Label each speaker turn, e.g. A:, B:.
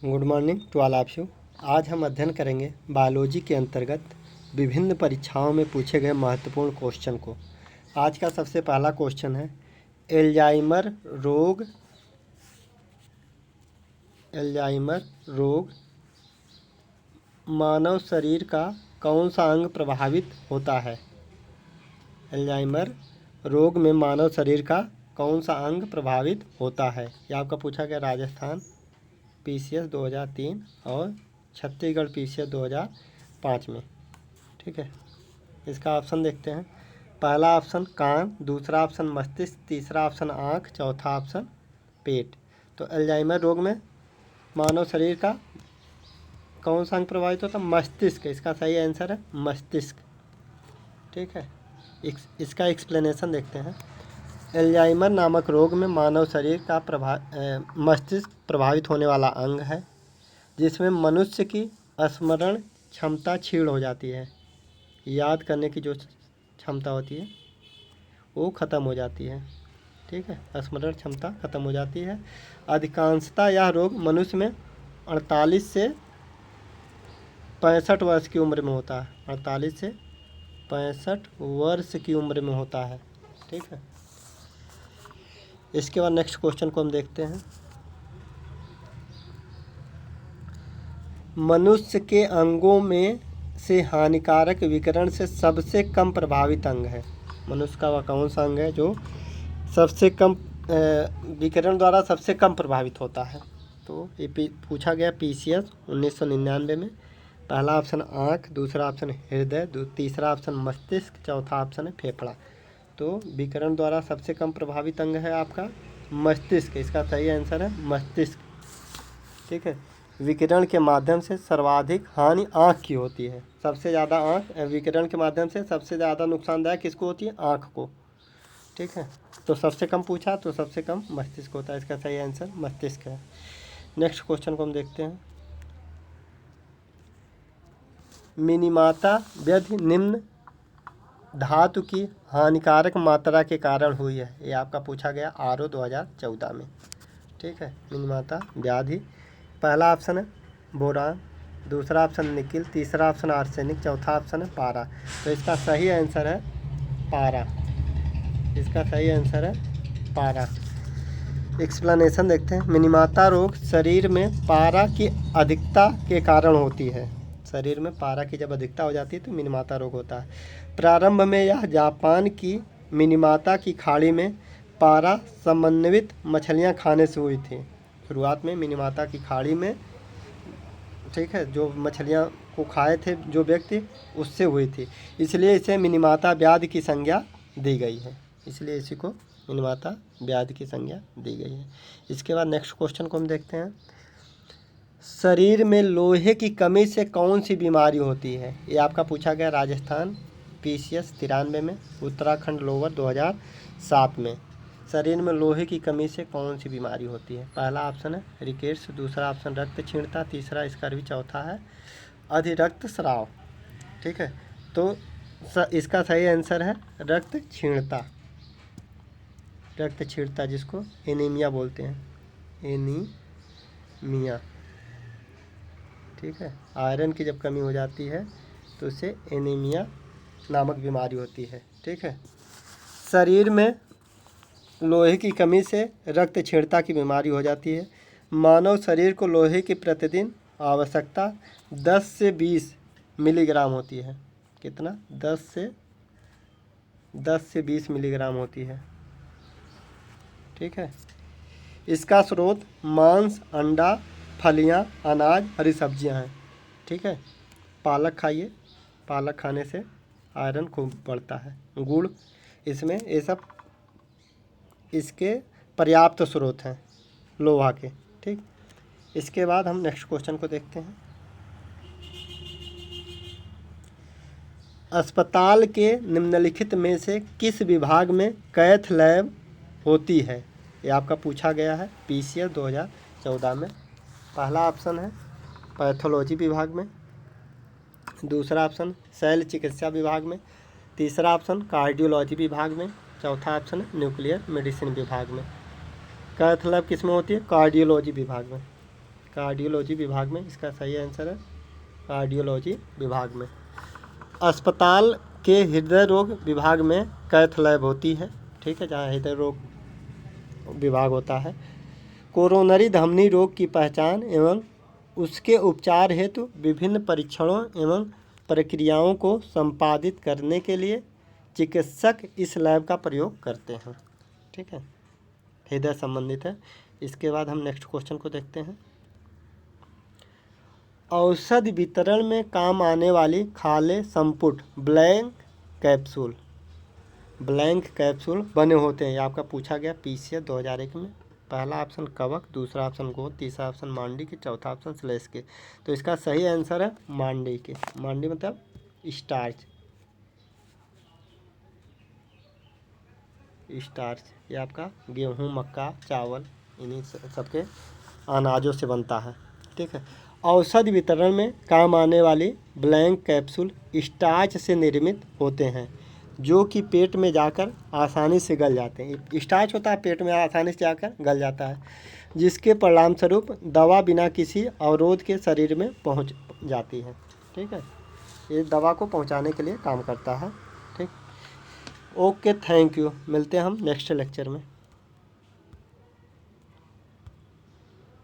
A: Good morning to all of you. आज हम अध्ययन करेंगे बायोलॉजी के अंतर्गत विभिन्न परीक्षाओं में पूछे गए महत्वपूर्ण क्वेश्चन को। आज का सबसे पहला क्वेश्चन है एल्जाइमर रोग मानव शरीर का कौन सा अंग प्रभावित होता है। एल्जाइमर रोग में मानव शरीर का कौन सा अंग प्रभावित होता है। यह आपका पूछा गया राजस्थान PCS 2003 और छत्तीसगढ़ PCS 2005 में। ठीक है, इसका ऑप्शन देखते हैं। पहला ऑप्शन कान, दूसरा ऑप्शन मस्तिष्क, तीसरा ऑप्शन आँख, चौथा ऑप्शन पेट। तो अल्जाइमर रोग में मानव शरीर का कौन सा अंग प्रभावित होता है? मस्तिष्क। इसका सही आंसर है मस्तिष्क। ठीक है, इसका एक्सप्लेनेशन देखते हैं। एल्जाइमर नामक रोग में मानव शरीर का मस्तिष्क प्रभावित होने वाला अंग है, जिसमें मनुष्य की स्मरण क्षमता क्षीण हो जाती है। याद करने की जो क्षमता होती है वो ख़त्म हो जाती है। ठीक है, स्मरण क्षमता ख़त्म हो जाती है। अधिकांशतः यह रोग मनुष्य में 48 से 65 वर्ष की उम्र में होता है। 48 से 65 वर्ष की उम्र में होता है। ठीक है, इसके बाद नेक्स्ट क्वेश्चन को हम देखते हैं। मनुष्य के अंगों में से हानिकारक विकिरण से सबसे कम प्रभावित अंग है। मनुष्य का वह कौन सा अंग है जो सबसे कम विकिरण द्वारा सबसे कम प्रभावित होता है? तो ये पूछा गया PCS 1999 में। पहला ऑप्शन आँख, दूसरा ऑप्शन हृदय, तीसरा ऑप्शन मस्तिष्क, चौथा ऑप्शन है फेफड़ा। तो विकिरण द्वारा सबसे कम प्रभावित अंग है आपका मस्तिष्क। इसका सही आंसर है मस्तिष्क। ठीक है, विकिरण के माध्यम से सर्वाधिक हानि आँख की होती है। सबसे ज़्यादा विकिरण के माध्यम से सबसे ज़्यादा नुकसानदायक किसको होती है? आँख को। ठीक है, तो सबसे कम पूछा तो सबसे कम मस्तिष्क होता है। इसका सही आंसर मस्तिष्क है। नेक्स्ट क्वेश्चन को हम देखते हैं। मिनीमाता व्याधि निम्न धातु की हानिकारक मात्रा के कारण हुई है। ये आपका पूछा गया RO 2014 में। ठीक है, मिनीमाता व्याधि। पहला ऑप्शन है बोरान, दूसरा ऑप्शन निकिल, तीसरा ऑप्शन आर्सेनिक, चौथा ऑप्शन है पारा। तो इसका सही आंसर है पारा। इसका सही आंसर है पारा। एक्सप्लेनेशन देखते हैं। मिनीमाता रोग शरीर में पारा की अधिकता के कारण होती है। शरीर में पारा की जब अधिकता हो जाती है तो मिनीमाता रोग होता है। प्रारंभ में यह जापान की मिनीमाता की खाड़ी में पारा समन्वित मछलियां खाने से हुई थी। शुरुआत में मिनीमाता की खाड़ी में, ठीक है, जो मछलियां को खाए थे जो व्यक्ति, उससे हुई थी, इसलिए इसे मिनीमाता व्याधि की संज्ञा दी गई है। इसलिए इसी को मिनीमाता व्याधि की संज्ञा दी गई है। इसके बाद नेक्स्ट क्वेश्चन को हम देखते हैं। शरीर में लोहे की कमी से कौन सी बीमारी होती है? ये आपका पूछा गया राजस्थान PCS 93 में, उत्तराखंड लोअर 2007 में। शरीर में लोहे की कमी से कौन सी बीमारी होती है? पहला ऑप्शन है रिकेट्स, दूसरा ऑप्शन रक्त क्षीणता, तीसरा स्कर्वी, चौथा है अधिरक्त स्राव। ठीक है, तो इसका सही आंसर है रक्त क्षीणता। रक्त क्षीणता जिसको एनीमिया बोलते हैं, एनीमिया। ठीक है, आयरन की जब कमी हो जाती है तो उसे एनीमिया नामक बीमारी होती है। ठीक है, शरीर में लोहे की कमी से रक्त क्षीणता की बीमारी हो जाती है। मानव शरीर को लोहे की प्रतिदिन आवश्यकता 10 से 20 मिलीग्राम होती है। कितना? 10 से 20 मिलीग्राम होती है। ठीक है, इसका स्रोत मांस, अंडा, फलियां, अनाज, हरी सब्जियां हैं। ठीक है, पालक खाइए, पालक खाने से आयरन खूब बढ़ता है। गुड़, इसमें ये सब इसके पर्याप्त स्रोत हैं लोहा के। ठीक, इसके बाद हम नेक्स्ट क्वेश्चन को देखते हैं। अस्पताल के निम्नलिखित में से किस विभाग में कैथ लैब होती है? ये आपका पूछा गया है PCS 2014 में। पहला ऑप्शन है पैथोलॉजी विभाग में, दूसरा ऑप्शन शल्य चिकित्सा विभाग में, तीसरा ऑप्शन कार्डियोलॉजी विभाग में, चौथा ऑप्शन है न्यूक्लियर मेडिसिन विभाग में। कैथ लैब किस में होती है? कार्डियोलॉजी विभाग में। कार्डियोलॉजी विभाग में, इसका सही आंसर है कार्डियोलॉजी विभाग में। अस्पताल के हृदय रोग विभाग में कैथ लैब होती है, ठीक है, जहाँ हृदय रोग विभाग होता है। कोरोनरी धमनी रोग की पहचान एवं उसके उपचार हेतु विभिन्न परीक्षणों एवं प्रक्रियाओं को संपादित करने के लिए चिकित्सक इस लैब का प्रयोग करते हैं, ठीक है, हृदय संबंधित है। इसके बाद हम नेक्स्ट क्वेश्चन को देखते हैं। औषध वितरण में काम आने वाली खाले संपुट ब्लैंक कैप्सूल बने होते हैं। ये आपका पूछा गया पीसीएस 2001 में। पहला ऑप्शन कवक, दूसरा ऑप्शन गोंद, तीसरा ऑप्शन मांडी के, चौथा ऑप्शन स्लेश के। तो इसका सही आंसर है मांडी के। मांडी मतलब स्टार्च, ये आपका गेहूँ, मक्का, चावल, इन्हीं सबके अनाजों से बनता है, ठीक है। औषध वितरण में काम आने वाली ब्लैंक कैप्सूल स्टार्च से निर्मित होते हैं, जो कि पेट में जाकर आसानी से गल जाते हैं। स्टार्च होता है पेट में आसानी से जाकर गल जाता है, जिसके परिणाम स्वरूप दवा बिना किसी अवरोध के शरीर में पहुंच जाती है, ठीक है। ये दवा को पहुंचाने के लिए काम करता है, ठीक। Okay, thank you. मिलते हैं हम नेक्स्ट लेक्चर में।